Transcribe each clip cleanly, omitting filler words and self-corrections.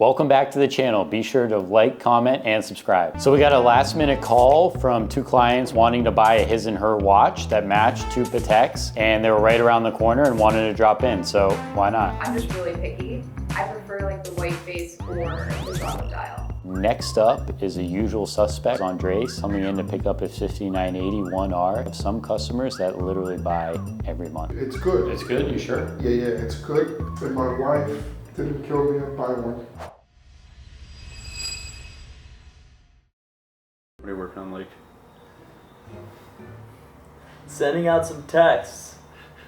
Welcome back to the channel. Be sure to like, comment, and subscribe. So we got a last minute call from two clients wanting to buy a his and her watch that matched two Pateks, and they were right around the corner and wanted to drop in, so why not? I'm just really picky. I prefer like the white face or the drop dial. Next up is a usual suspect, Andres, coming in to pick up a 5980 1R. Some customers that literally buy every month. It's good. It's good, you sure? Yeah, it's good. And my wife didn't kill me and buy one. What are you working on, Lake? Sending out some texts,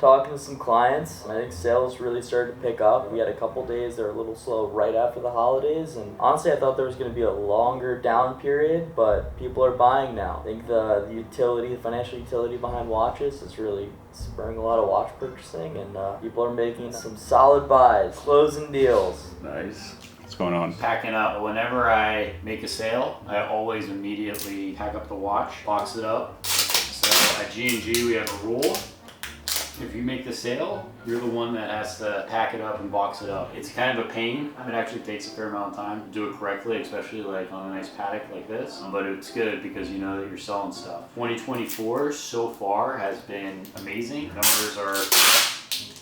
talking to some clients. I think sales really started to pick up. We had a couple days that were a little slow right after the holidays, and honestly I thought there was going to be a longer down period, but people are buying now. I think the utility, the financial utility behind watches is really spurring a lot of watch purchasing, and people are making some solid buys, closing deals. Nice. What's going on? Packing up. Whenever I make a sale, I always immediately pack up the watch, box it up. So at G&G we have a rule. If you make the sale, you're the one that has to pack it up and box it up. It's kind of a pain. It actually takes a fair amount of time to do it correctly, especially like on a nice Patek like this. But it's good because you know that you're selling stuff. 2024 so far has been amazing. Numbers are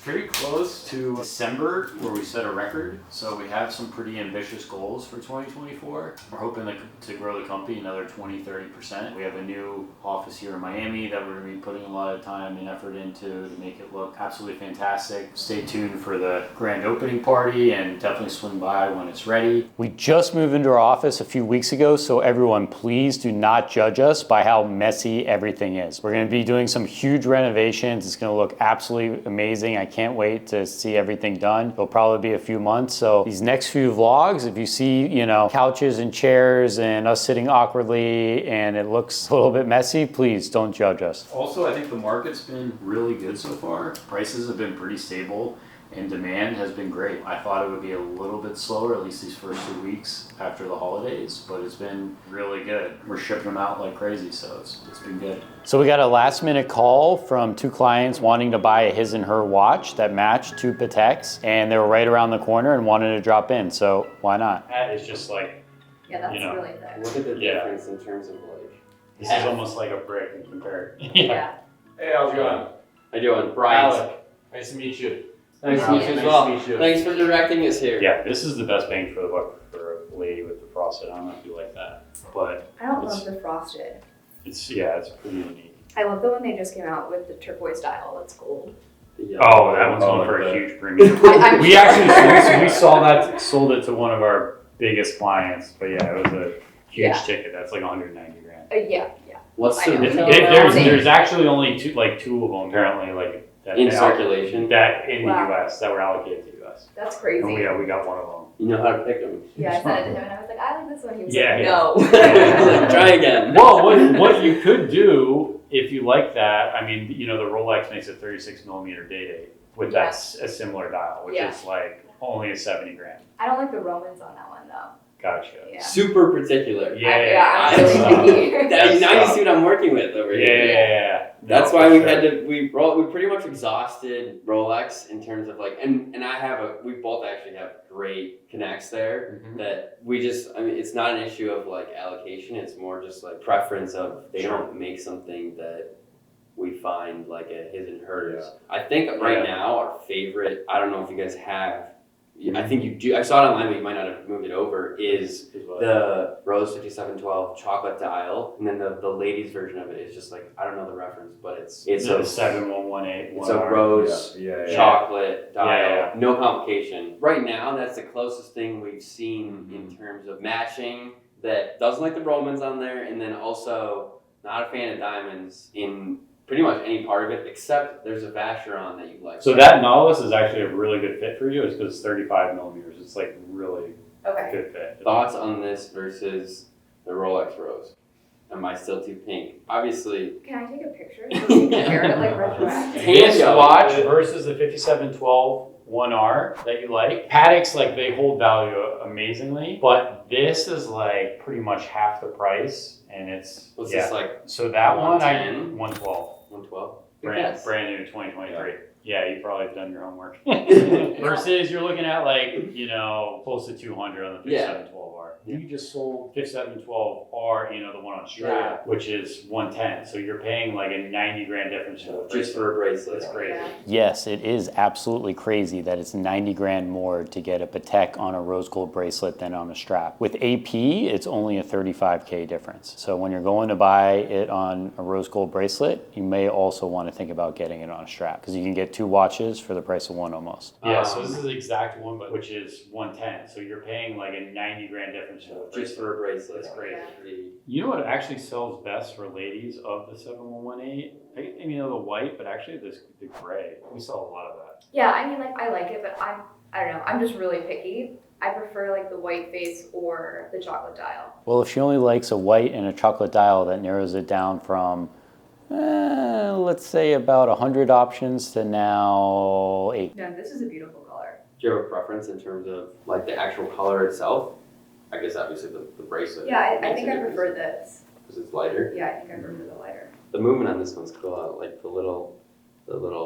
pretty close to December where we set a record. So we have some pretty ambitious goals for 2024. We're hoping to grow the company another 20-30%. We have a new office here in Miami that we're going to be putting a lot of time and effort into to make it look absolutely fantastic. Stay tuned for the grand opening party and definitely swing by when it's ready. We just moved into our office a few weeks ago, so everyone please do not judge us by how messy everything is. We're going to be doing some huge renovations. It's going to look absolutely amazing. I can't wait to see everything done. It'll probably be a few months. So these next few vlogs, if you see, couches and chairs and us sitting awkwardly and it looks a little bit messy, please don't judge us. Also, I think the market's been really good so far. Prices have been pretty stable and demand has been great. I thought it would be a little bit slower, at least these first 2 weeks after the holidays, but it's been really good. We're shipping them out like crazy, so it's been good. So we got a last minute call from two clients wanting to buy a his and her watch that matched two Pateks, and they were right around the corner and wanted to drop in, so why not? That is just like, Yeah, that's really thick. Look at the difference in terms of like. this is almost like a brick in comparison. Yeah. Hey, how's it going? How you doing? Alec. Nice to meet you. Nice to meet you as well. Thanks for directing us here. Yeah, this is the best bang for the buck for a lady with the frosted. I don't know if you like that, but I don't love the frosted. it's pretty unique. I love the one they just came out with the turquoise dial. That's gold. Oh, that one's going for a huge premium. We saw that, sold it to one of our biggest clients, but yeah, it was a huge ticket. That's like 190 grand. Yeah. What's the There's actually only two of them apparently, like that in circulation? That in the US that were allocated to US. That's crazy. And we got one of them. You know how to pick them. Yeah, I said it to him and I was like, I like this one. He was Yeah, like, yeah. no. Try again. Well, what you could do if you like that, I mean, the Rolex makes a 36mm day-date with that's a similar dial, which is like only a 70 grand. I don't like the Romans on that one though. Gotcha. Yeah. Super particular. I'm really picky. Now you see what I'm working with over here. Yeah. That's why we had to. We pretty much exhausted Rolex in terms of like, and we both actually have great connects there. Mm-hmm. That we just. I mean, it's not an issue of like allocation. It's more just like preference of they don't make something that we find like a his and hers. Yeah. I think right now our favorite. I don't know if you guys have. I think you do. I saw it online, but you might not have moved it over. Is the Rose 5712 chocolate dial, and then the ladies version of it is just like I don't know the reference, but it's a 71181. It's a rose chocolate dial, no complication. Right now, that's the closest thing we've seen in terms of matching that doesn't like the Romans on there, and then also not a fan of diamonds in pretty much any part of it, except there's a Vacheron that you like. So that Nautilus is actually a really good fit for you. It's because it's 35mm. It's like really good fit. Thoughts on this versus the Rolex Rose? Am I still too pink? Obviously. Can I take a picture? So we can compare it like retroactive. This watch versus the 5712 1R that you like. Pateks, like they hold value amazingly, but this is like pretty much half the price, and it's this like? So that 110? 112. 112. Brand new 2023. Yeah, you probably have done your homework. Versus you're looking at like, you know, close to 200 on the 5712R. You just sold 5712R, you know, the one on strap, which is 110. So you're paying like a 90 grand difference Just for a bracelet. That's crazy. Yeah. Yes, it is absolutely crazy that it's 90 grand more to get a Patek on a rose gold bracelet than on a strap. With AP, it's only a 35K difference. So when you're going to buy it on a rose gold bracelet, you may also want to think about getting it on a strap because you can get 2 watches for the price of 1 almost. Yeah, so this is the exact one, but which is 110. So you're paying like a 90 grand difference Just for a bracelet. That's crazy. Yeah. You know what actually sells best for ladies of the 7118? I mean, the white, but actually the gray. We sell a lot of that. Yeah, I mean, like, I like it, but I don't know, I'm just really picky. I prefer like the white face or the chocolate dial. Well, if she only likes a white and a chocolate dial, that narrows it down from, let's say about 100 options to now 8. No, this is a beautiful color. Do you have a preference in terms of like the actual color itself? I guess obviously the bracelet. Yeah, I think I prefer this. Because it's lighter. Yeah, I think I prefer the lighter. The movement on this one's cool. Like the little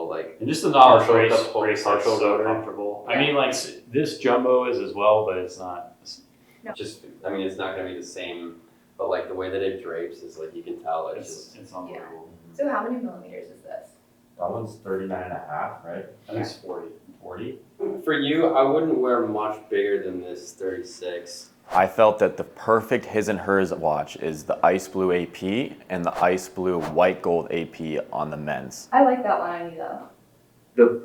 like. And just the knowledge Partial- bracelet's partial so rotor. comfortable. Yeah. I mean, like this jumbo is as well, but it's not. Just, I mean, it's not gonna be the same, but like the way that it drapes is like you can tell it's just. It's unbelievable. So how many millimeters is this? That one's 39.5, right? I think it's 40. 40? For you, I wouldn't wear much bigger than this 36. I felt that the perfect his and hers watch is the ice blue AP and the ice blue white gold AP on the men's. I like that one on you though.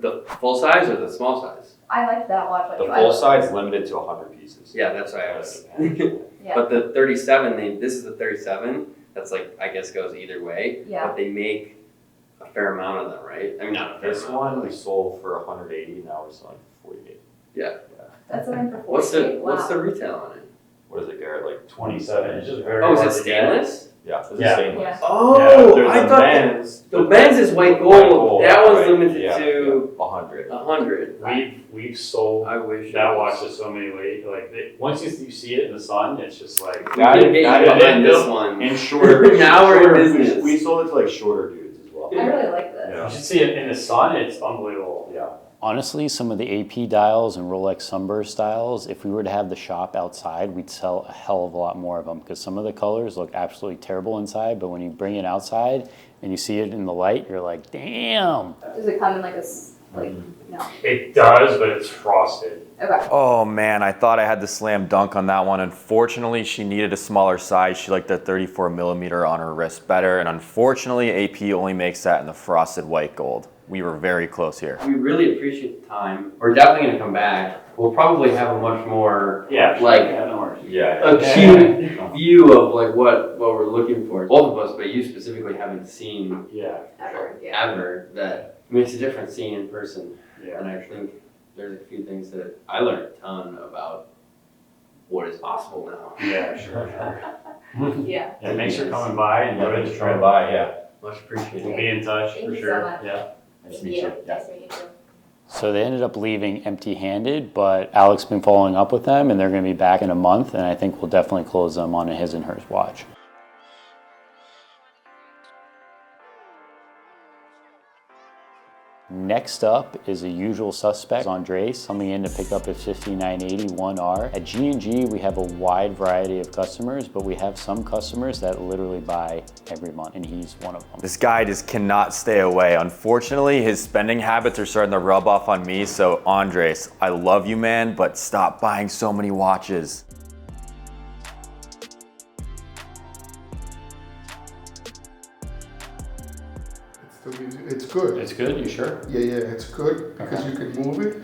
The full size or the small size? I like that watch on The you. full side's limited to 100 pieces. Yeah, that's why I was. Yeah. But the 37, this is the 37. That's like I guess goes either way. Yeah. But they make a fair amount of them, right? I mean, not a fair This amount. one we sold for 180, now we're selling for 48. Yeah. That's what I'm for 48. What's the Wow. retail on it? What is it, Garrett? Like 27. It's just very Oh, is hard it to get. stainless? Yeah, this Yeah. is stainless. Yeah. Oh, there's I a thought men's. the men's is white gold. That one's limited yeah, to 100. 100. We've sold I wish that it watch was. is so many ways. Like once you see it in the sun, it's just like We can get Not you even behind this built one. And shorter. Now we're in shorter- business. We sold it to like shorter dudes as well. I really like this. you should see it in the sun. It's unbelievable. Yeah. Honestly, some of the AP dials and Rolex Sunburst dials, if we were to have the shop outside, we'd sell a hell of a lot more of them because some of the colors look absolutely terrible inside, but when you bring it outside and you see it in the light, you're like, damn. Does it come in like no? It does, but it's frosted. Okay. Oh man, I thought I had the slam dunk on that one. Unfortunately, she needed a smaller size. She liked the 34 millimeter on her wrist better. And unfortunately, AP only makes that in the frosted white gold. We were very close here. We really appreciate the time. We're definitely going to come back. We'll probably have a much more like Yeah. acute view of like what we're looking for. Both of us, but you specifically haven't seen ever that makes a difference seeing in person. Yeah. And I think there's a few things that I learned a ton about what is possible now. Yeah, sure. Yeah. Yeah, thanks for coming by and doing Thanks the for coming by, yeah. Much appreciated. We'll be in touch Thank for you so sure. much. Yeah. Nice to meet you. Nice to meet you too. So they ended up leaving empty-handed, but Alex been following up with them, and they're going to be back in a month, and I think we'll definitely close them on a his and hers watch. Next up is a usual suspect, Andres, coming in to pick up his 5980 1R. At G&G, we have a wide variety of customers, but we have some customers that literally buy every month, and he's one of them. This guy just cannot stay away. Unfortunately, his spending habits are starting to rub off on me. So Andres, I love you, man, but stop buying so many watches. It's good. It's good, you sure? Yeah, it's good because you can move it.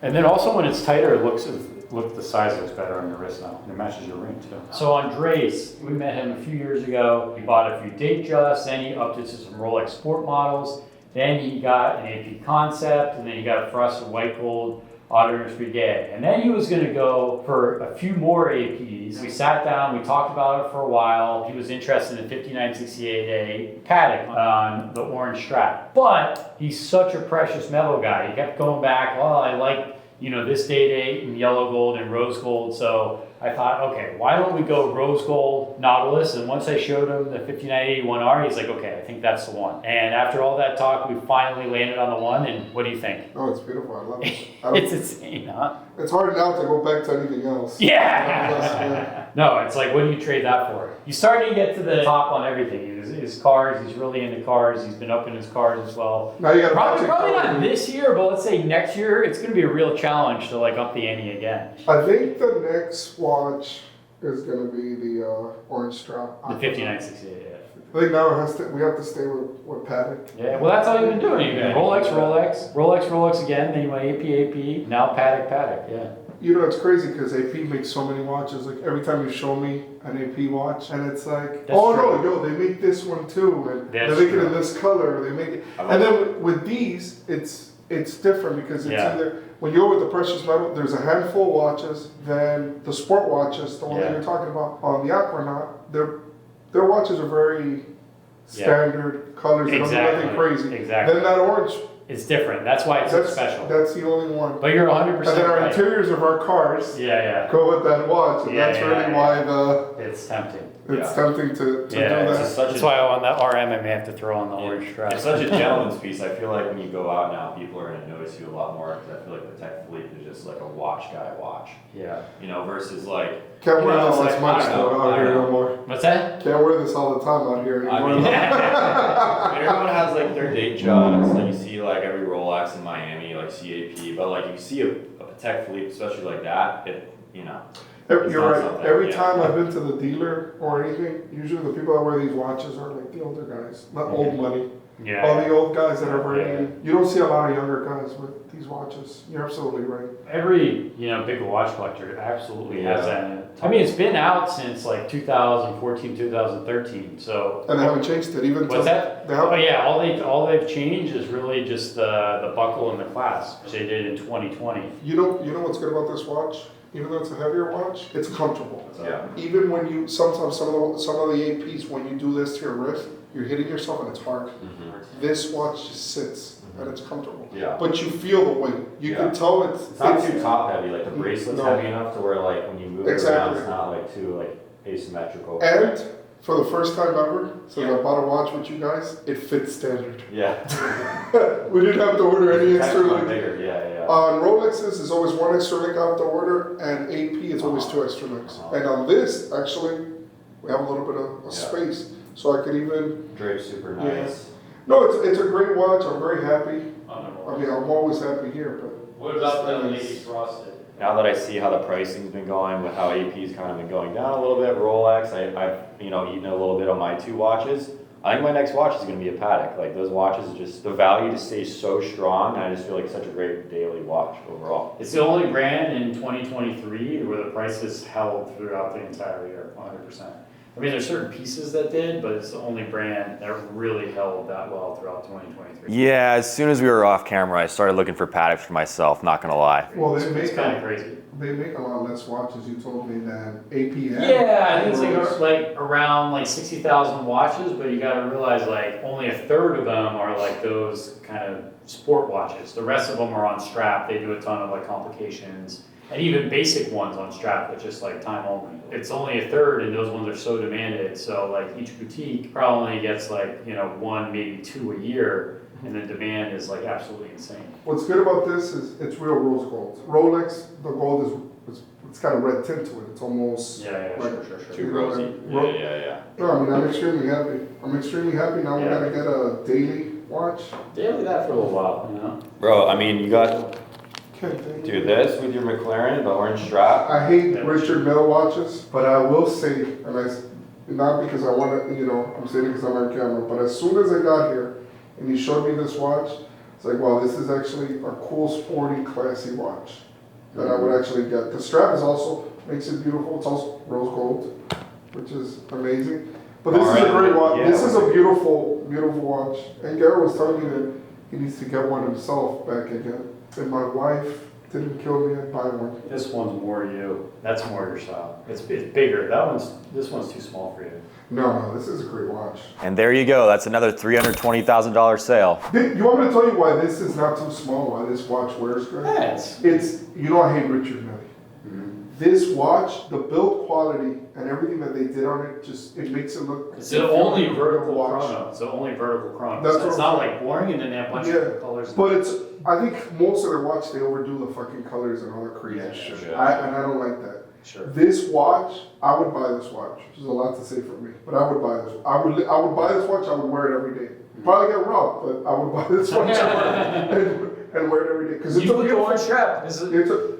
And then also when it's tighter, look, the size looks better on your wrist now. And it matches your ring too. So Andres, we met him a few years ago. He bought a few Datejust, then he upped it to some Rolex sport models. Then he got an AP Concept, and then he got a frosted white gold Auditor's Brigade. And then he was gonna go for a few more APs. We sat down, we talked about it for a while. He was interested in 5968A Patek on the orange strap. But he's such a precious metal guy. He kept going back, oh, I like, this date and yellow gold and rose gold. So I thought, okay, why don't we go rose gold Nautilus? And once I showed him the 5981R, he's like, okay, I think that's the one. And after all that talk, we finally landed on the one. And what do you think? Oh, it's beautiful. I love it. It's insane, huh? It's hard now to go back to anything else. Yeah. No, it's like, what do you trade that for? He's starting to get to the top on everything. His cars, he's really into cars. He's been up in his cars as well. Now you got Probably not this year, but let's say next year, it's going to be a real challenge to like up the ante again. I think the next watch is going to be the orange strap. The 5968, yeah. I think now we have to stay with Patek. Yeah, well, that's all you've been doing. You've been Rolex again, then you went AP, now Patek, yeah. You know, it's crazy because AP makes so many watches. Like every time you show me an AP watch, and it's like, That's true. no, they make this one too, and That's they make it true. in this color. They make it, and then with these, it's different because it's either when you're with the precious metal, there's a handful of watches. Then the sport watches, the one that you're talking about on the Aquanaut, their watches are very standard colors. They don't do nothing crazy. Exactly. Then that orange. It's different. That's why it's so special. That's the only one. But you're 100% And then our right. interiors of our cars go with that watch, and that's really why it's tempting. it's tempting to do It's that. that's why on the RM I may have to throw on the orange strap. It's such a gentleman's piece. I feel like when you go out now, people are going to notice you a lot more because I feel like Patek Philippe is just like a watch guy watch. Yeah. Versus like. Can't wear this like, as much I don't know, though out I here don't no know. more. What's that? Can't wear this all the time out here I anymore. mean, everyone has like their date jobs. Like you see like every Rolex in Miami, like CAP, but like you see a Patek Philippe, especially like that, You're not right. something, Every time I've been to the dealer or anything, usually the people that wear these watches are like the older guys, not old money. Yeah. All the old guys that are very. You don't see a lot of younger guys with these watches. You're absolutely right. Every big watch collector absolutely has that in it. I mean, it's been out since like 2014, 2013. So. And they haven't changed it even. What's that? They haven't. Oh yeah, all they've changed is really just the buckle and the clasp, which they did in 2020. You know what's good about this watch? Even though it's a heavier watch, it's comfortable. Yeah. Even when you sometimes some of the APs when you do this to your wrist, you're hitting yourself and it's hard. Mm-hmm. This watch just sits and it's comfortable. Yeah. But you feel the weight. You can tell It's not too top heavy. Like the bracelet's heavy enough to where like when you move it around, it's not like too like asymmetrical. And for the first time ever, since I bought a watch with you guys, it fits standard. Yeah. We didn't have to order any extra That's link. bigger. Yeah. On Rolexes, there's always one extra link I have to order, and AP is always two extra links. And on this, actually, we have a little bit of space, so I could even. Drape super nice. No, it's a great watch. I'm very happy. I mean, I'm always happy here, but. What about the lady frosted? Now that I see how the pricing's been going with how AP's kind of been going down a little bit, Rolex, I've eaten a little bit on my two watches. I think my next watch is going to be a Patek. Like those watches, just the value just stays so strong, and I just feel like such a great daily watch overall. It's the only brand in 2023 where the prices held throughout the entire year, 100%. I mean, there's certain pieces that did, but it's the only brand that really held that well throughout 2023. Yeah, as soon as we were off camera, I started looking for Pateks for myself, not gonna lie. Well, It's kind of crazy. They make a lot less watches, you told me, than APM. Yeah, I think it's like around like 60,000 watches, but you gotta realize like only a third of them are like those kind of sport watches. The rest of them are on strap. They do a ton of like complications. And even basic ones on strap, that's just like time only. It's only a third, and those ones are so demanded. So like each boutique probably only gets like one, maybe two a year, and the demand is like absolutely insane. What's good about this is it's real rose gold. Rolex, the gold is it's got a red tint to it. It's almost Yeah, like, sure. Too rosy. Yeah. No, I mean I'm extremely happy. Now we gotta get a daily watch. Daily that for a little while, Bro, I mean, you got, Can't think. dude, this with your McLaren, the orange strap. I hate Richard Mille watches, but I will say, not because I want to, I'm saying it because I'm on camera, but as soon as I got here and he showed me this watch, it's like, wow, this is actually a cool, sporty, classy watch that I would actually get. The strap makes it beautiful. It's also rose gold, which is amazing. But this is a great watch. Yeah. This is a beautiful, beautiful watch. And Garrett was telling me that he needs to get one himself back again. And my wife didn't kill me, I'd buy one. This one's more you. That's more your style. It's bigger. This one's too small for you. No, this is a great watch. And there you go. That's another $320,000 sale. You want me to tell you why this is not too small, why this watch wears great? Yeah, It's, you know I hate Richard Mille. This watch, the build quality and everything that they did on it, just, it makes it look. it's the only vertical watch. chrono. It's the only vertical chrono. That's It's what not I'm like boring and then they have a bunch Yeah, of colors. but it's, I think most of their watch, they overdo the fucking colors and all that crazy Yeah, shit. sure. And I don't like that. Sure. This watch, I would buy this watch. Which is a lot to say for me, but I would buy this. I would buy this watch. I would wear it every day. Probably get robbed, but I would buy this watch and wear it every day because it's You a put the beautiful. one strap. This is. It's a,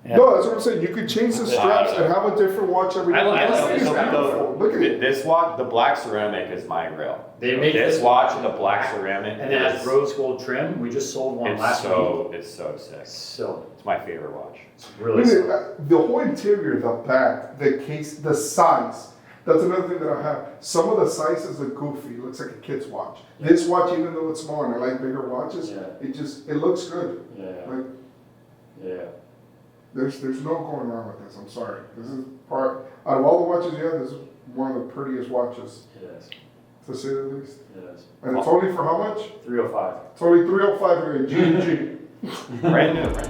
Yeah. No, that's what I'm saying. You could change the straps and have a different watch every day. I like It's the strap. beautiful. Look at it. This watch, the black ceramic is my grail. They make This watch and the black ceramic. and it has rose gold trim. We just sold one last week. It's so sick. So It's my favorite watch. it's really. Look at Sick. it. The whole interior, the back, the case, the size. That's another thing that I have. Some of the sizes are goofy. It looks like a kid's watch. Yeah. This watch, even though it's small and I like bigger watches, Yeah. it looks good. Yeah. Like Yeah. there's no going wrong with this. I'm sorry. This is part out of all the watches you have. This is one of the prettiest watches, It is. to say the least. It is. And it's only for how much? 305. It's only $305 here at G&G. Brand new.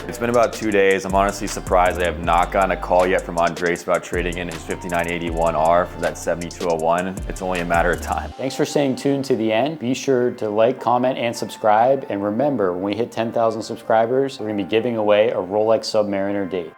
It's been about 2 days. I'm honestly surprised I have not gotten a call yet from Andres about trading in his 5981R for that 7201. It's only a matter of time. Thanks for staying tuned to the end. Be sure to like, comment, and subscribe. And remember, when we hit 10,000 subscribers, we're gonna be giving away a Rolex Submariner date.